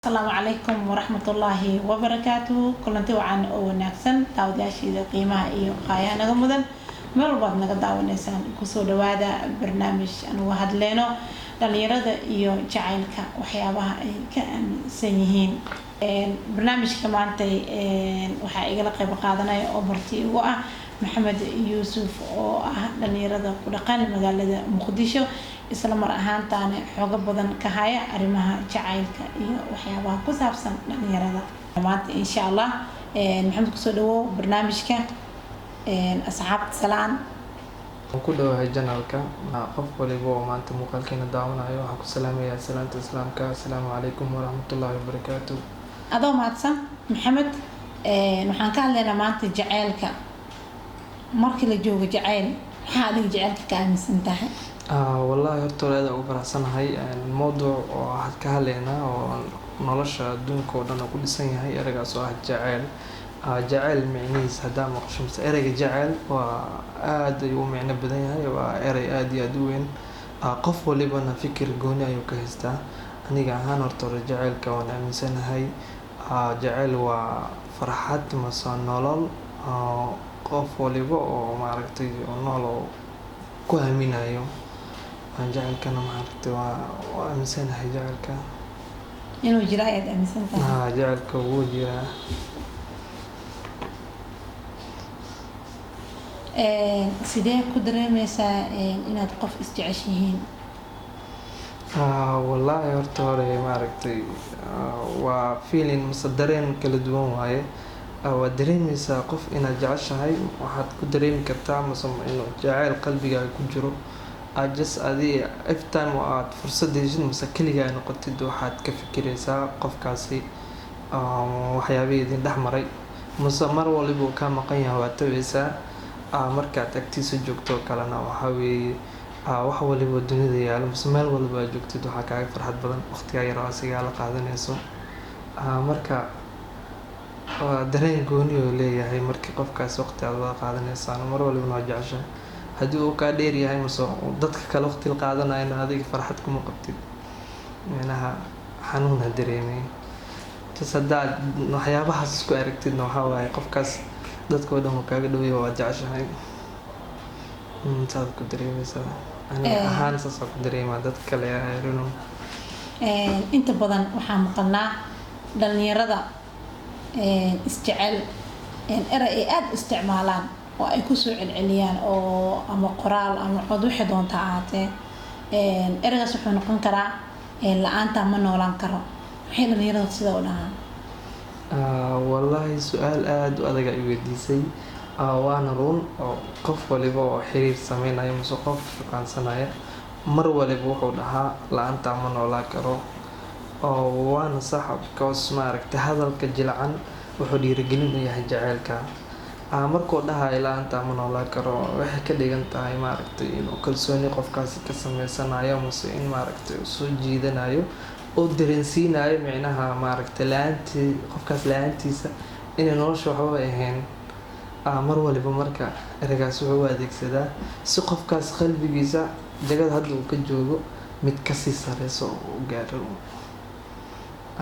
السلام عليكم ورحمة الله وبركاته كلنتي وعن أو ناكسن داوداشي ذا قيمة إيو قايا نغمدن مر بعض نقداو نسان كسو دوادا برنامج أنا واحد لينو دليرada iyo jacaylka waxyaabaha ay ka aaminsan yihiin barnaamijka maanta waxa igala qayb qaadanaya oo marti ugu ah maxamed yuusuf oo ah dhalinyarada ku dhaqan magaalada muqdisho isla mar ahaantaana xoog badan ka haya arrimaha jacaylka iyo waxyaabaha ku saabsan dhalinyarada maanta insha Allah maxamed ku soo dhawo barnaamijka asxaabta salaan ku dhawahay janalka qof waliba oo maanta muuqaalkeena daawanayo waxaan ku salaamayaa salaanta islaamka assalaamu calaykum waraxmatullaahi wabarakaatuh adoo mahadsan maxamed waxaan ka hadlaynaa maanta jacaylka markii la joogo jacayl maxaa adiga jacaylka ka aaminsan tahay wallaahi horta aad ugu faraxsanahay mowduuc oo waxaad ka hadlaynaa oo nolosha adduunka oo dhan ku dhisan yahay eraygaas oo ah jacayl jacayl micnihiisa haddaa maqasho mise erayga jacayl waa aad ayuu u micno badan yahay waa eray aad iyo aad u weyn qof walibana fikir gooni ayuu ka haystaa aniga ahaan horta hore jacaylka waan aaminsanahay jacayl waa farxad mase nolol qof waliba oo maaragtay nool oo ku aaminayo jacaylkana maaragtay waa aaminsanahay jacaylka inuu jira ayaad aaminsan tahay jacaylka wuu jiraa sidee ku dareemaysaa inaad qof isjeceshihiin wallaahi horta hore maaragtay waa feeling mase dareen kala duwan waaye waad dareemaysaa qof inaad jeceshahay waxaad ku dareemi kartaa mase inuu jacayl qalbigaaga ku jiro just adi every time aad fursad heshid mase keligaa noqotid waxaad ka fikiraysaa qofkaasi waxyaabihii idin dhex maray mase mar waliba uu kaa maqan yahay waad tabaysaa markaad agtiisa joogto kalena waxaa weeye wax waliba dunida yaalo mase meel waliba aad joogtid waxaa kaaga farxad badan waqtigaa yar oo asigaa la qaadanayso marka dareen gooni oo leeyahay markii qofkaas waqti aad wada qaadanaysaan mar walibana waa jeceshahay haddii uu kaa dheer yahay mase dadka kale waqti la qaadanayana adiga farxad kuma qabtid micnaha xanuuna dareemay tas haddaad waxyaabahaas isku aragtidna waxaa waaye qofkaas dadka oo dhan uu kaaga dhawaya waa jeceshahay saad ku dareemaysaa aniga ahaan saasaan ku dareemaa dadka kale aarino inta badan waxaa maqalnaa dhalinyarada isjecel eray ay aada u isticmaalaan oo ay kusoo celceliyaan oo ama qoraal ama cod wixii doonta ahaatee eraygaas wuxuu noqon karaa la-aanta ma noolaan karo maxay dhalinyarada sida u dhahaan wallaahi su-aal aada u adag ay weydiisay waana run oo qof waliba oo xiriir sameynayo mase qof shukaansanaya mar waliba wuxuu dhahaa la-aanta ma noolaan karo waana sax because maaragtay hadalka jilcan wuxuu dhiirigelin u yahay jaceylka markuu dhahayo la-aanta ma noolaan karo waxay ka dhigan tahay maaragtay inuu kalsooni qofkaasi ka sameysanayo mase in maaragtay soo jiidanayo oo dareensiinayo micnaha maaragtay la-aantii qofkaas la-aantiisa inay nolosha waxba ahayn mar waliba marka eragaas wuxuu u adeegsadaa si qofkaas qalbigiisa jagada hadda uu ka joogo mid kasii sareyso oo u gaaro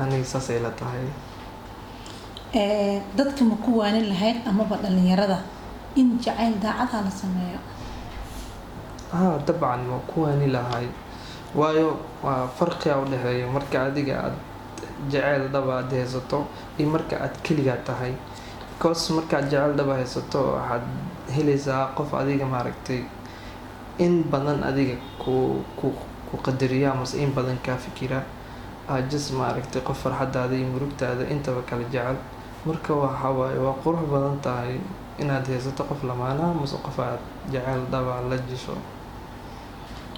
aniga saasay la tahay dadka ma ku waanin lahayd amaba dhalinyarada in jacayl daacada la sameeyo dabcan waa ku waani lahay waayo waa farqiga u dhexeeya marka adiga aad jacayl dhaba aad haysato iyo marka aad keligaa tahay because markaad jacayl dhaba haysato waxaad helaysaa qof adiga maaragtay in badan adiga ku qadariya mase in badan kaa fikira just maaragtay qof farxadaada iyo murugtaada intaba kala jecel marka waxa waaye waa qurux badan tahay inaad haysato qof lamaanaha mase qof aad jacayl dhaba la jisho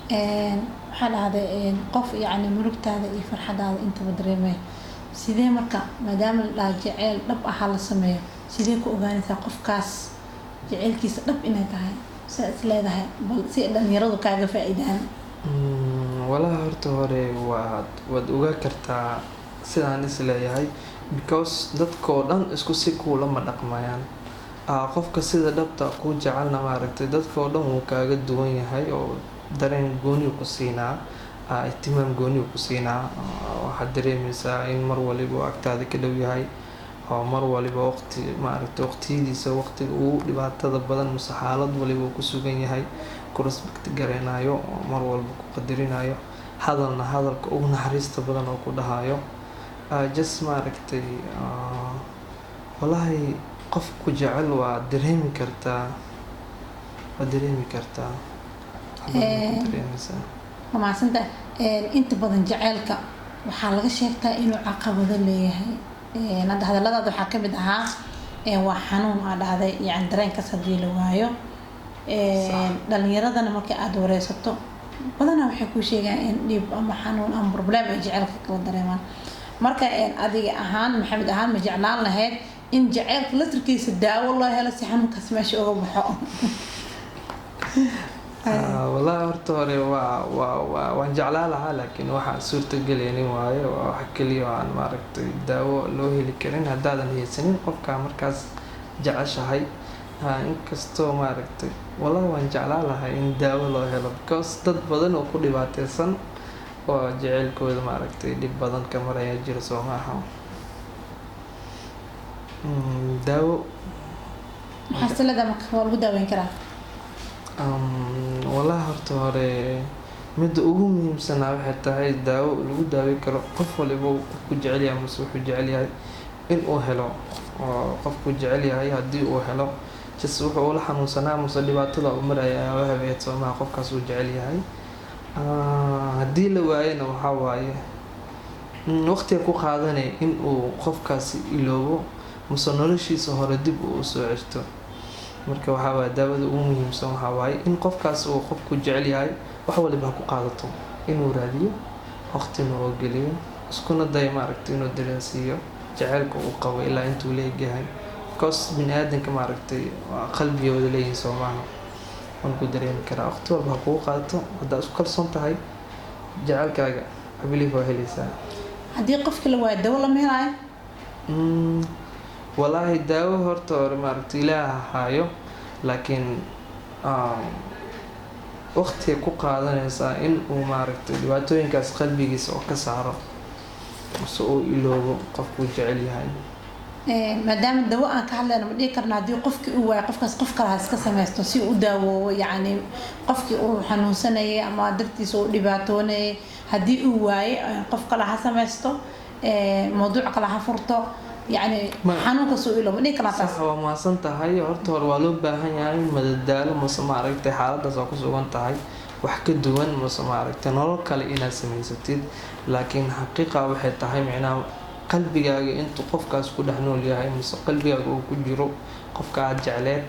waxaa dhahday qof yacni murugtaada iyo farxadaada intaba dareemay sidee marka maadaama la dhaha jacayl dhab aha la sameeyo sidee ku ogaanaysaa qofkaas jacaylkiisa dhab inay tahay sidaa is leedahay bal si dhalinyaradu kaaga faa-iidaan walahi horta hore waad ogaa kartaa sidaan is leeyahay because dadkao dhan isku si kuulama dhaqmayaan qofka sida dhabta kuu jecelna maaragtay dadkao dhan wuu kaaga duwan yahay oo dareen gooni ku siinaa ihtimaam gooni ku siinaa. Waxaad dareemaysaa in mar waliba agtaada ka dhow yahay oo mar waliba waqti maaragtay waqtiyadiisa waqtiga uu dhibaatada badan mise xaalad waliba uu ku sugan yahay ku respect gareynayo oo mar walba ku qadarinayo hadalna hadalka ugu naxariista badan oo ku dhahayo just maaragtay wallahi qof ku jecel waa dareemi kartaa maasanta inta badan jaceylka waxaa laga sheegtaa inuu caqabado leeyahay hadda hadalladaada waxaa kamid ahaa waa xanuun aa dhahday yani dareenkaas hadii la waayo dhalinyaradana marka aada wareysato badanaa waxay kuu sheegaan in dhib ama xanuun ama problem ay jaceylka kala dareemaan marka adiga ahaan maxamed ahaan ma jeclaan lahayd in jaceylka latarkiisa daawo loo helo si xanuunkaas meesha uga baxo wallahi horta hore waan jeclaan lahaa laakiin waxaan suurtagelaynin waaye wax keliya oo aan maaragtay daawo loo heli karin haddaadan haysanin qofkaa markaas jeceshahay inkastoo maaragtay wallahi waan jeclaan lahaa in daawo loo helo because dad badan oo ku dhibaateysan oo jaceylkooda maaragtay dhib badan ka maraya jira soo maaha daawo maxaa silada marka waa lagu daaweyn karaa wallahi horta hore midda ugu muhiimsanaa waxay tahay daawo lagu daaweyn karo qof waliba qofku jecel yahay mase wuxuu jecel yahay in uu helo oo qofku jecel yahay haddii uu helo just wuxuu ula xanuunsanaa mase dhibaatada uu maraya ayaa habeed soomaha qofkaas uu jecel yahay haddii la waayana waxaa waaye waqtiga ku qaadanaya in uu qofkaasi iloobo mase noloshiisa hore dib uu soo ceshto marka waxaa waaye daawada ugu muhiimsan waxaa waaye in qofkaas uu qofku jecel yahay wax waliba ha ku qaadato inuu raadiyo waqtina oo geliyo iskuna dayo maaragtay inuu dareensiiyo jaceylka uu qabo ilaa intuu leegyahay because bini aadanka maaragtay qalbigooda leeyihin soo maaha waan ku dareemi karaa waqti walba ha kugu qaadato haddaa isku kalsoon tahay jaceylkaaga abilif waa helaysaa haddii qofka la waayo dawo lama helaayo wallaahi daawo horta hore maaragtay ilaaha haayo laakiin waqtiga ku qaadanaysaa in uu maaragtay dhibaatooyinkaas qalbigiisa oo ka saaro mase uu iloobo qofkuu jecel yahay maadaama dawo aan ka hadlayno ma dhihi karna haddii qofkii uu waayo qofkaas qof kale ha iska samaysto si uu daawoobo yacni qofkii uu xanuunsanayay ama dartiisa uu dhibaatoonayay haddii uu waayo qof kale ha samaysto mawduuc kale ha furto يعني حنوك سوي له بدي كلا تاس هو ما سنتهاي هرت هو والو باهن يعني مددال مس ما aragtay xaaladaas oo ku sugan tahay wax ka duwan mase ma aragtay nolol kale inaad samaysatid laakiin xaqiiqa waxay tahay macnaha qalbigaaga intuu qofkaas ku dhex nool yahay mase qalbigaaga uu ku jiro qofka aad jecleed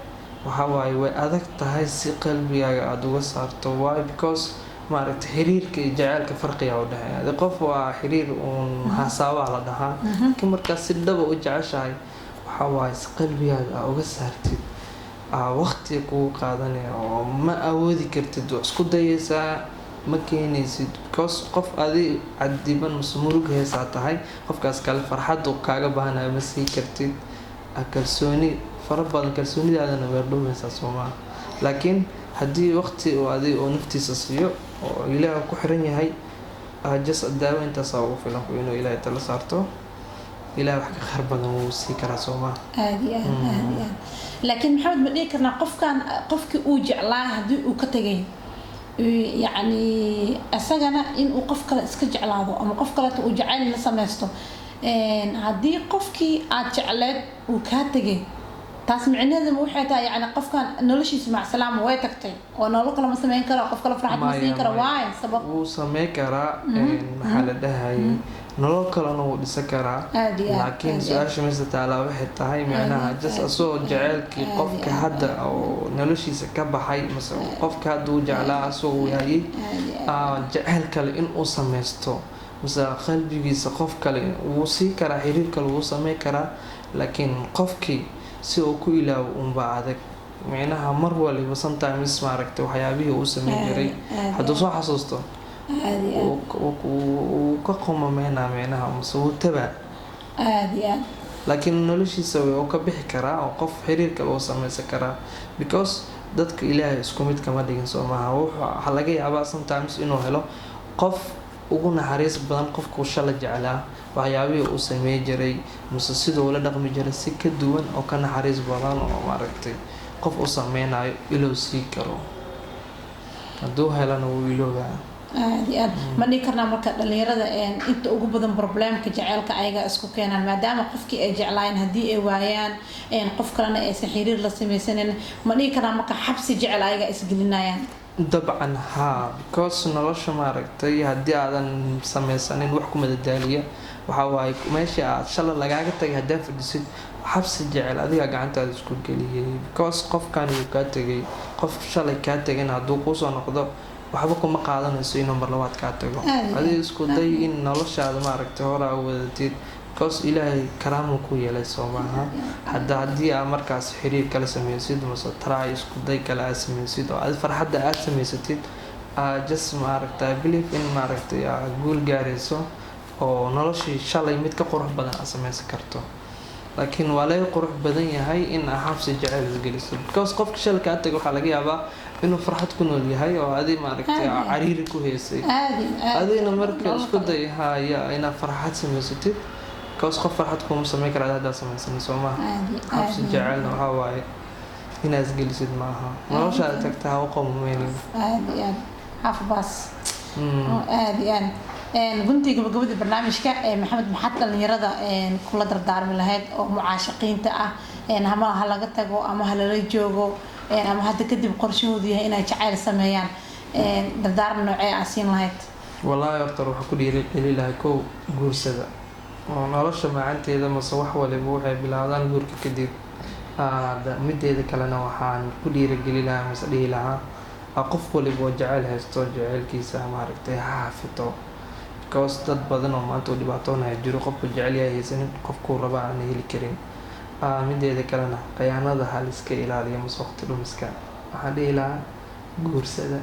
waxa waaye way adag tahay si qalbigaaga aad uga saarto why because ma aragtay xiriirka iyo jaceylka farqiga u dhaxeeya qof waa xiriir uun xasaaba la dhahaa laakiin markaas si dhab u jeceshahay waxa waaye si qalbigaaga aad uga saartid waqti kugu qaadanaya oo ma awoodi kartid wax isku dayaysaa ma keenaysid because qof adi cadiban mase murug heesaa tahay qofkaas kale farxadu kaaga baahanayo ma sii kartid kalsooni fara badan kalsoonidaadana weer dhumaysaa soomaa laakiin haddii waqti oo adi oo naftiisa siiyo oo ilaaha ku xiran yahay just daawo intaas ugu filan inuu ilaahay tala saarto ilaahay wax ka khayr badan wuu sii karaa soomaa aadi laakiin maxamed ma dhihi karnaa qofkii uu jeclaa haddii uu ka tagay يعني أسجنا إن وقف كلا إسكج على هذا أما قف كلا توجعل لسماسته هدي قفكي أتجعلت وكاتجي تسمعني هذا مو حتى يعني قف كان نلش يسمع سلام ويتكتي وأنا لو كلا مسمين كلا قف كلا فرحت مسمين كلا واي سبب وسمين كلا محل ده هاي nolol kalena wuu dhisa karaa laakiin su-aasha meesha taalaa waxay tahay macnaha just asoo jaceylkii qofka hadda oo noloshiisa ka baxay mase qofka hadda uu jeclaa asoo uu hayay jaceyl kale inuu samaysto mase qalbigiisa qof kale wuu sii karaa xiriir kale wuu sameyn karaa laakiin qofkii si uu ku ilaawo unbaa adag macnaha mar waliba sometimes maaragtay waxyaabihii uu sameyn jiray hadduu soo xasuusto وكقوم معنا مسوتبع عادي لكن noloshiisa way ka bixi karaa oo qof xiriirka loo sameeysan karaa because dadka ilaahay isku mid kama dhigin Soomaaliya waxa laga yaabaa sometimes inuu helo qof ugu naxariis badan qofku shalay jeclaa waxyaabihii uu sameey jiray mise sidoo la dhaqmi jiray si ka duwan oo ka naxariis badan oo maaragtay qof u sameynayo iloo sii karo hadduu helana wuu iloogaa aad ma dhihi karnaa marka dhalinyarada inta ugu badan problemka jaceylka ayaga isku keenaan maadaama qofkii ay jeclaayeen haddii ay waayaan qof kalena aysan xiriir la samaysanin ma dhihi karnaa marka xabsi jecel ayaga isgelinayaan dabcan haa because nolosha maaragtay haddii aadan samaysanin wax ku madadaaliya waxa waaye meeshii aad shalay lagaaga tagay haddaa fadhisid xabsi jecel adiga gacantaada isku geliyay because qofkan uu kaa tegay qof shalay kaa tegayna hadduu kuusoo noqdo waxba kuma qaadanayso inuu mar labaad kaa tago adiga isku day in noloshaada maaragtay horaa u wadatid because ilaahay karaamu ku yeelay soo maaha haddii aad markaas xiriir kala samaysid mase try isku day kale aad samaysid oo aad farxadda aad samaysatid just maaragtay believe in maaragtay aad guul gaarayso oo noloshii shalay mid ka qurux badan aad samaysan karto laakiin waa laga qurux badan yahay in aad xabsi jecel isgeliso because qofka shalay kaa tago waxaa laga yaabaa inuu farxad ku nool yahay oo adi maaragtay cariiri ku heysay adigna marka isku day haya inaad farxad samaysatid because qof farxad kuma samayn karaa haddaad samaysanin soo maaha xabsi jecelna waxaa waaye inaad isgelisid maaha noloshaada tagta ha u qomameynin xaafbaas aad guntii gabagabada barnaamijka maxamed maxaad dhalinyarada kula dardaarmi lahayd oo mucaashaqiinta ah ama ha laga tago ama ha lala joogo ama hadda kadib qorshahoodu yahay inay jacayl sameeyaan dardaarmi noocee aad siin lahayd wallaahi horta waxaa ku dhiirigeli lahay kow guursada oo nolosha macanteeda mase wax waliba waxay bilaabdaan guurka kadib mideeda kalena waxaan ku dhiirigeli lahaa mase dhihi lahaa qof waliba oo jacayl haysto jacaylkiisa maaragtay ha xafito because dad badan oo maanta uu dhibaatoonaya jiro qofku jecel yahay haysanin qofkuu raba aan heli karin mideeda kalena khiyaanada hal iska ilaaliyo mase waqti dhumiska waxaan dhihi lahaa guursada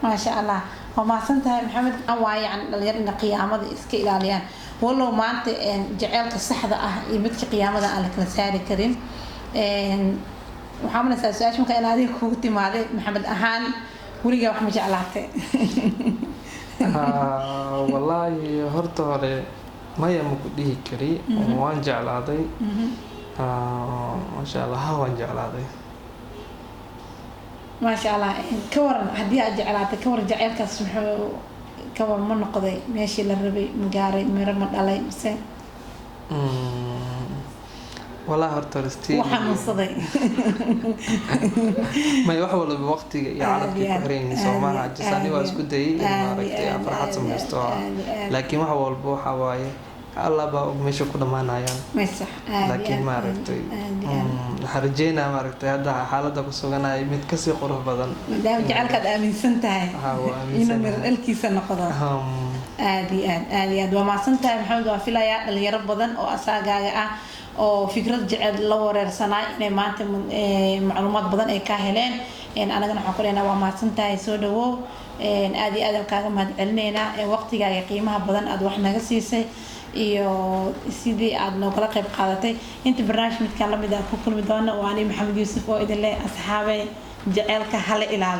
maasha allah waa mahadsantahay maxamed waaye yani dhalinyaro ina qiyaamada iska ilaaliyaan walow maanta jaceylka saxda ah iyo midka qiyaamada aan la kala saari karin waxaa manaysaa su-aasha marka in adiga kugu timaaday maxamed ahaan weligaa wax ma jeclaatay wallaahi horta hore maya maku dhihi kari waan jeclaaday maasha allah waan jeclaaday maasha allah ka waran haddii aad jeclaatay ka waran jaceylkaas muxuu ka waran ma noqday meeshii la rabay ma gaaray miro ma dhalay mise wallaahi horta horestii waxaa munsaday may wax walba waqtiga iyo carabkii ku xiran yihiin soo maaha jasani waa isku dayay in maaragtay farxad samaysto laakiin wax walba waxaa waaye alla baa meesha ku dhamaanayaan laakiin maaragtay waxaan rajeynaa maaragtay hadda xaaladda ku suganahay mid kasii qurux badan maadaama jacaylkaad aaminsan tahay inuu miradhalkiisa noqdo aad iyo aad waa mahadsan tahay maxamed waa filayaa dhalinyaro badan oo asaagaaga ah oo fikrad jecel la wareersanaa inay maanta macluumaad badan ay ka heleen anagana waxaan ku leenahay waa mahadsan tahay soo dhawow aad iyo aad aan kaaga mahad celinaynaa waqtigaaga qiimaha badan aad wax naga siisay iyo sidii aad noogala qayb qaadatay inta barnaamij midkaan lamid ah ku kulmi doona waa ani maxamed yuusuf oo idin leh asxaabay jaceylka hala ilaaliyo